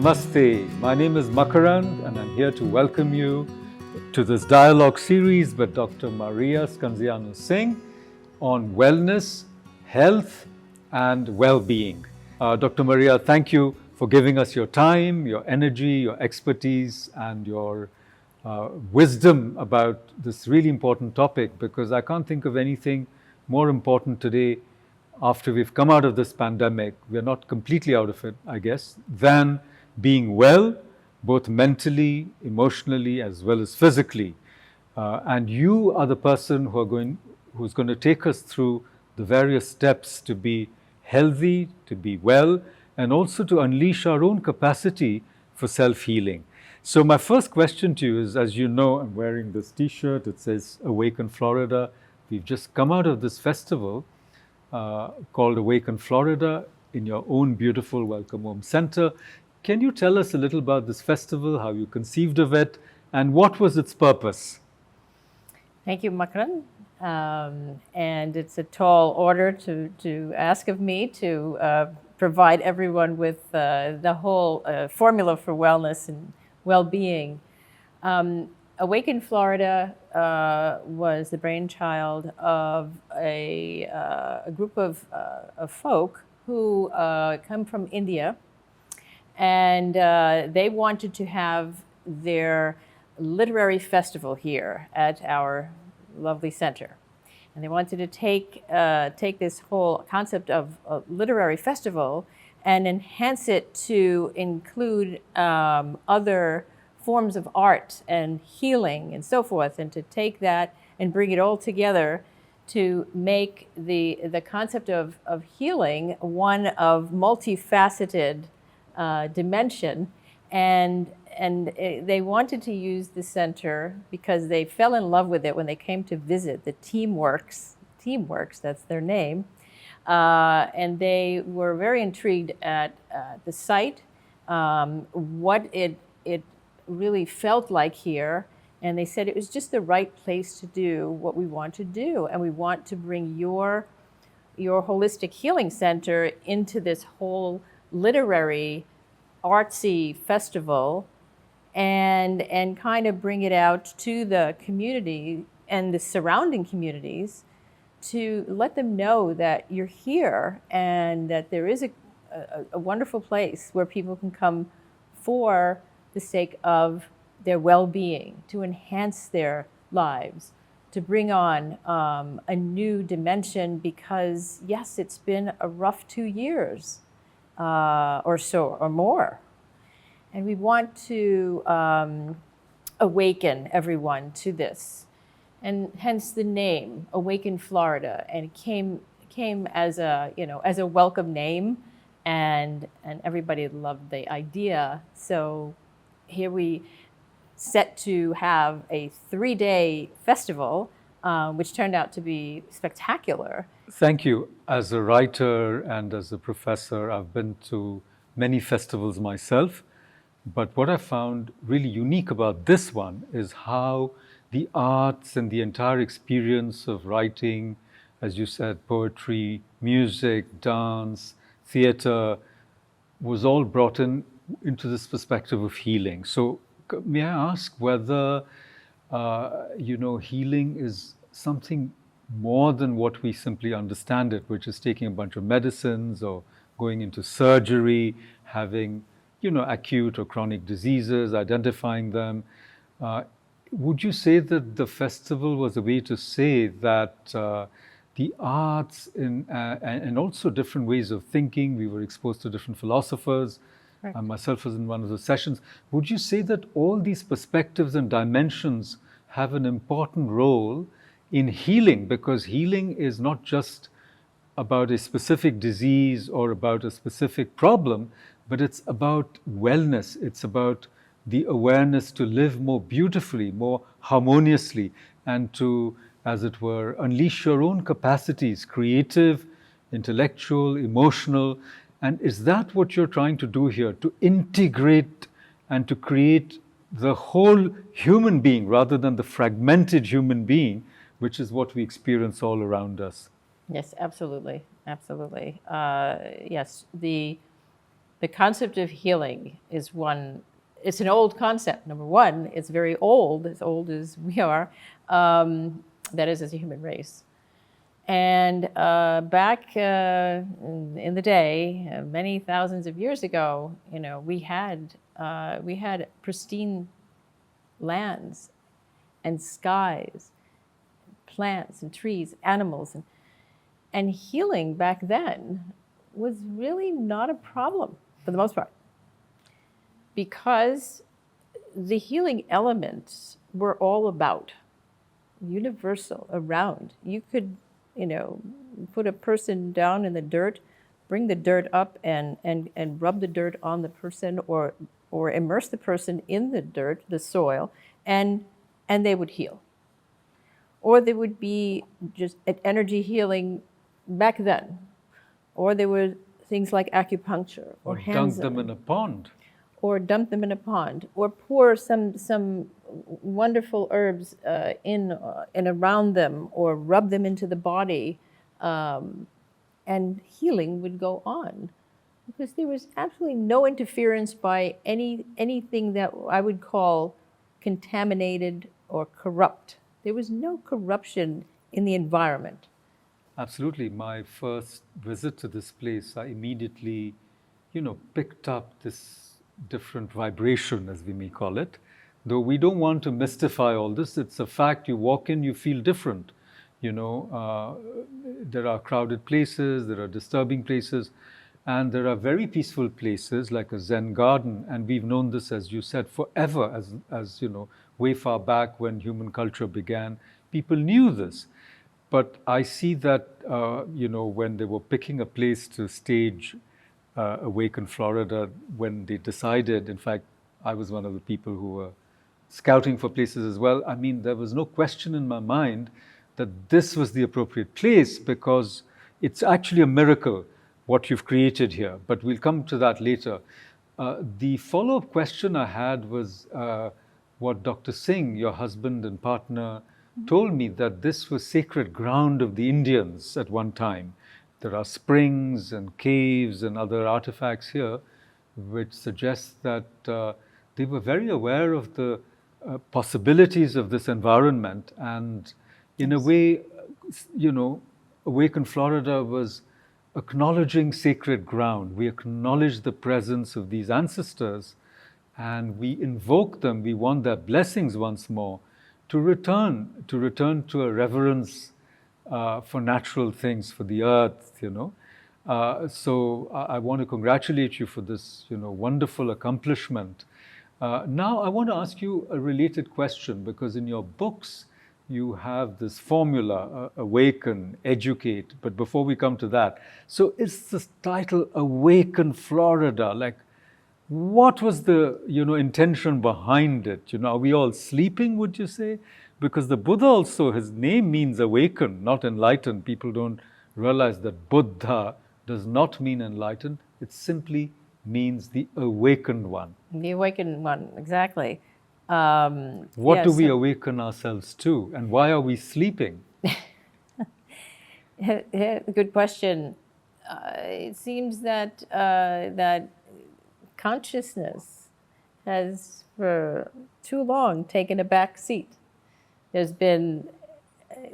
Namaste. My name is Makarand and I'm here to welcome you to this dialogue series with Dr. Maria Scanziano Singh on wellness, health, and well-being. Dr. Maria, thank you for giving us your time, your energy, your expertise, and your wisdom about this really important topic, because I can't think of anything more important today after we've come out of this pandemic. We're not completely out of it, I guess, than being well, both mentally, emotionally, as well as physically. And you are the person who's going to take us through the various steps to be healthy, to be well, and also to unleash our own capacity for self-healing. So my first question to you is, as you know, I'm wearing this t-shirt. It says Awaken Florida. We've just come out of this festival called Awaken Florida in your own beautiful Welcome Home Center. Can you tell us a little about this festival, how you conceived of it, and what was its purpose? Thank you, Makarand. And it's a tall order to ask of me to provide everyone with the whole formula for wellness and well-being. Awaken Florida was the brainchild of a group of folk who come from India, and they wanted to have their literary festival here at our lovely center. And they wanted to take this whole concept of a literary festival and enhance it to include other forms of art and healing and so forth, and to take that and bring it all together to make the concept of healing one of multifaceted dimension. And they wanted to use the center because they fell in love with it when they came to visit. The Teamworks, that's their name. And they were very intrigued at the site, what it really felt like here. And they said it was just the right place to do what we want to do. And we want to bring your holistic healing center into this whole literary, artsy festival, and kind of bring it out to the community and the surrounding communities to let them know that you're here and that there is a wonderful place where people can come for the sake of their well-being, to enhance their lives, to bring on a new dimension, because yes, it's been a rough 2 years or so or more. And we want to awaken everyone to this. And hence the name, Awaken Florida. And it came as a welcome name, and everybody loved the idea. So here we set to have a 3-day festival, which turned out to be spectacular. Thank you. As a writer and as a professor, I've been to many festivals myself. But what I found really unique about this one is how the arts and the entire experience of writing, as you said, poetry, music, dance, theater, was all brought into this perspective of healing. So may I ask whether, healing is something more than what we simply understand it, which is taking a bunch of medicines or going into surgery, having acute or chronic diseases, identifying them. Would you say that the festival was a way to say that the arts and also different ways of thinking, we were exposed to different philosophers, right. I myself was in one of those sessions. Would you say that all these perspectives and dimensions have an important role in healing? Because healing is not just about a specific disease or about a specific problem, but it's about wellness. It's about the awareness to live more beautifully, more harmoniously, and to, as it were, unleash your own capacities, creative, intellectual, emotional. And is that what you're trying to do here? To integrate and to create the whole human being rather than the fragmented human being, which is what we experience all around us. Yes, absolutely, absolutely. Yes, the The concept of healing is one, it's an old concept. Number one, it's very old as we are, that is, as a human race. And back in the day, many thousands of years ago, we had pristine lands and skies, plants and trees, animals, and healing back then was really not a problem for the most part, because the healing elements were all about universal, around. You could, put a person down in the dirt, bring the dirt up and rub the dirt on the person, or immerse the person in the dirt, the soil, and they would heal. Or there would be just energy healing back then. Or there were things like acupuncture, or dunk them in a pond. Or dump them in a pond, or pour some wonderful herbs in and around them, or rub them into the body, and healing would go on, because there was absolutely no interference by anything that I would call contaminated or corrupt. There was no corruption in the environment. Absolutely. My first visit to this place, I immediately, picked up this different vibration, as we may call it. Though we don't want to mystify all this, it's a fact. You walk in, you feel different. There are crowded places, there are disturbing places, and there are very peaceful places like a Zen garden. And we've known this, as you said, forever, as way far back when human culture began. People knew this. But I see that, when they were picking a place to stage Awaken Florida, when they decided, in fact, I was one of the people who were scouting for places as well. I mean, there was no question in my mind that this was the appropriate place, because it's actually a miracle what you've created here. But we'll come to that later. The follow-up question I had was what Dr. Singh, your husband and partner, told me, that this was sacred ground of the Indians at one time. There are springs and caves and other artifacts here, which suggests that they were very aware of the possibilities of this environment. And in a way, Awaken Florida was acknowledging sacred ground. We acknowledge the presence of these ancestors, and we invoke them. We want their blessings once more to return to a reverence for natural things, for the earth, So I want to congratulate you for this, wonderful accomplishment. Now I want to ask you a related question, because in your books you have this formula, awaken, educate. But before we come to that, so is this title Awaken Florida? Like, what was the intention behind it? Are we all sleeping, would you say? Because the Buddha also, his name means awaken, not enlightened. People don't realize that Buddha does not mean enlightened. It simply means the awakened one. The awakened one, exactly. What do we awaken ourselves to, and why are we sleeping? Good question. It seems that that consciousness has for too long taken a back seat. There's been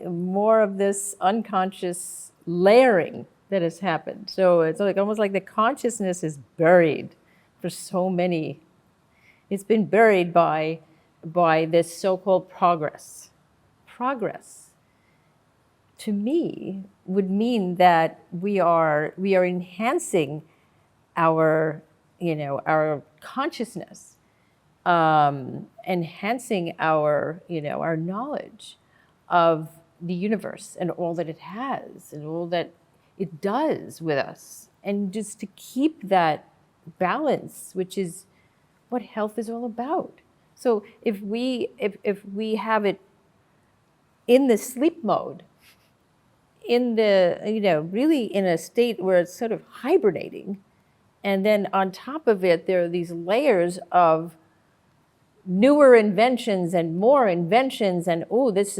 more of this unconscious layering that has happened. So it's like almost like the consciousness is buried for so many. It's been buried by this so-called progress. Progress, to me, would mean that we are enhancing our consciousness, enhancing our knowledge of the universe and all that it has and all that it does with us, and just to keep that balance, which is what health is all about. So if we have it in the sleep mode, in the really in a state where it's sort of hibernating, and then on top of it there are these layers of newer inventions and more inventions, and this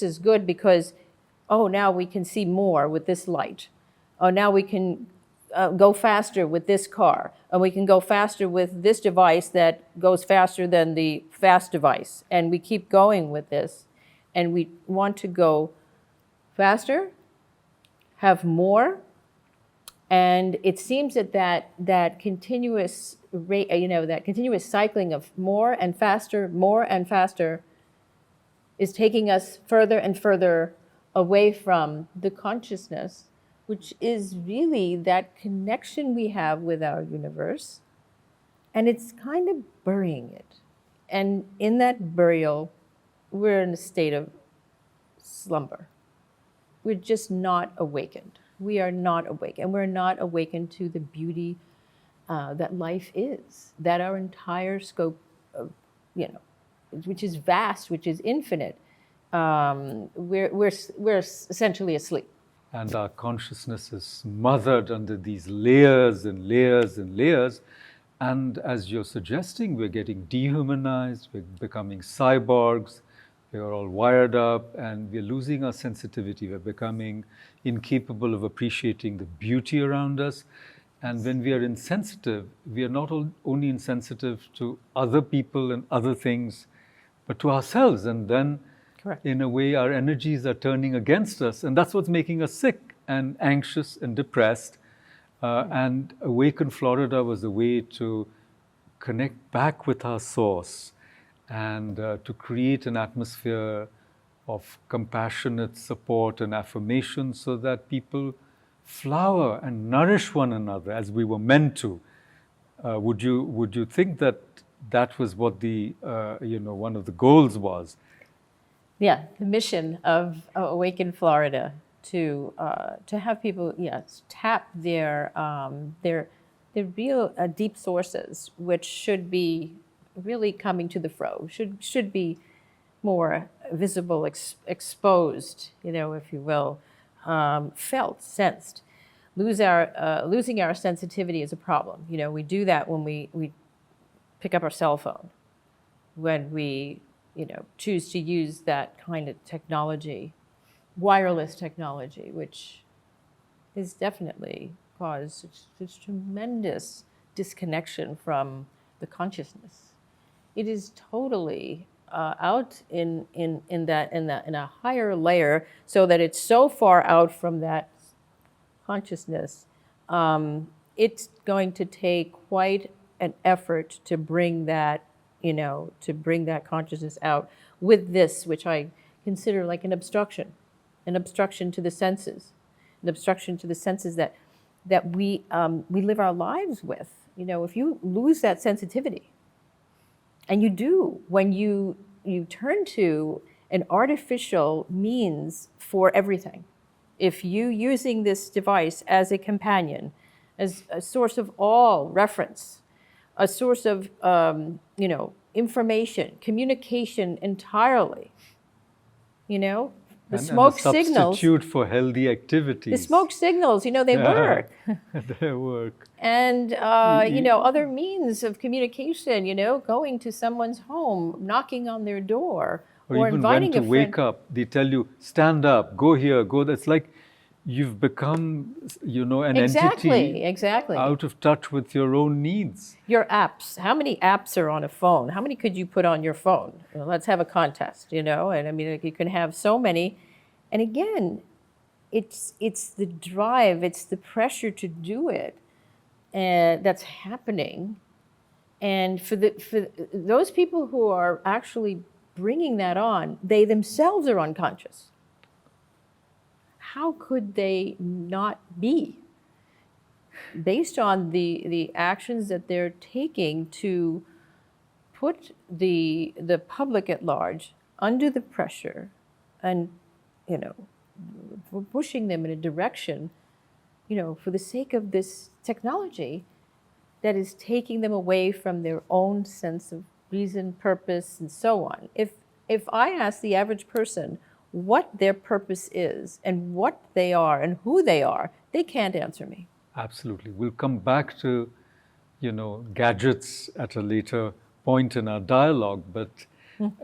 is good because now we can see more with this light. Now we can go faster with this car, and we can go faster with this device that goes faster than the fast device. And we keep going with this, and we want to go faster, have more, and it seems that continuous rate, that continuous cycling of more and faster is taking us further and further away from the consciousness, which is really that connection we have with our universe, and it's kind of burying it. And in that burial, we're in a state of slumber. We're just not awakened. We are not awake, and we're not awakened to the beauty that life is, that our entire scope of, which is vast, which is infinite, we're essentially asleep. And our consciousness is smothered under these layers and layers and layers. And as you're suggesting, we're getting dehumanized, we're becoming cyborgs, we're all wired up, and we're losing our sensitivity. We're becoming incapable of appreciating the beauty around us. And when we are insensitive, we are not only insensitive to other people and other things, but to ourselves. And then, correct, in a way, our energies are turning against us. And that's what's making us sick and anxious and depressed. And Awaken Florida was a way to connect back with our source and to create an atmosphere of compassionate support and affirmation so that people flower and nourish one another as we were meant to. Would you think that that was what the one of the goals was? Yeah, the mission of Awaken Florida to have people, yes, tap their real deep sources, which should be really coming to the fore, should be more visible, exposed, if you will, felt, sensed. Losing our sensitivity is a problem. We do that when we pick up our cell phone, when we choose to use that kind of technology, wireless technology, which has definitely caused such tremendous disconnection from the consciousness. It is totally out in a higher layer, so that it's so far out from that consciousness. It's going to take quite an effort to bring that consciousness out with this, which I consider like an obstruction to the senses, that we live our lives with. If you lose that sensitivity, and you do when you turn to an artificial means for everything. If you using this device as a companion, as a source of all reference, a source of information, communication entirely, the smoke signals. And a substitute for healthy activities. The smoke signals, they work. They work. And, other means of communication, going to someone's home, knocking on their door, or even inviting when to wake up, they tell you, stand up, go here, go there. It's like you've become, an entity out of touch with your own needs. Your apps. How many apps are on a phone? How many could you put on your phone? Let's have a contest, and I mean, you can have so many. And again, it's the drive, it's the pressure to do it that's happening. And for those people who are actually bringing that on, they themselves are unconscious. How could they not be? Based on the actions that they're taking to put the public at large under the pressure, and pushing them in a direction, for the sake of this technology that is taking them away from their own sense of reason, purpose, and so on. If I ask the average person what their purpose is and what they are and who they are, they can't answer me. Absolutely. We'll come back to, gadgets at a later point in our dialogue, but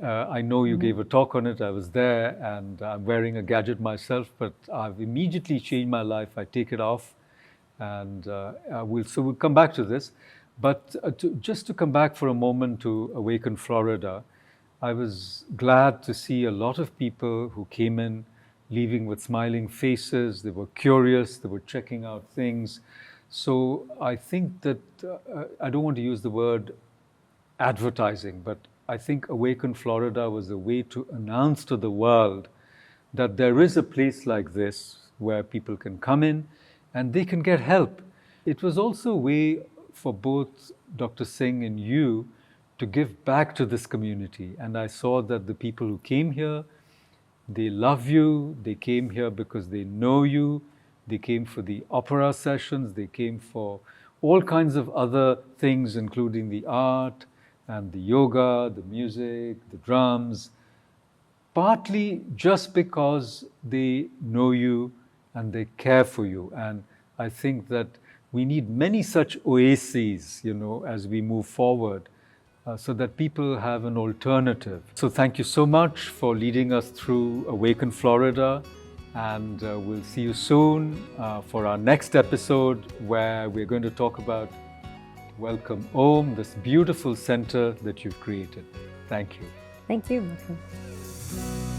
I know you gave a talk on it. I was there, and I'm wearing a gadget myself, but I've immediately changed my life. I take it off, And we'll come back to this. But just to come back for a moment to Awaken Florida, I was glad to see a lot of people who came in leaving with smiling faces. They were curious, they were checking out things. So I think that, I don't want to use the word advertising, but I think Awaken Florida was a way to announce to the world that there is a place like this where people can come in and they can get help. It was also a way for both Dr. Singh and you to give back to this community. And I saw that the people who came here, they love you, they came here because they know you, they came for the opera sessions, they came for all kinds of other things, including the art and the yoga, the music, the drums, partly just because they know you and they care for you. And I think that we need many such oases, as we move forward, so that people have an alternative. So thank you so much for leading us through Awaken Florida, and we'll see you soon for our next episode, where we're going to talk about Welcome Om, this beautiful center that you've created. Thank you. Thank you, Makarand.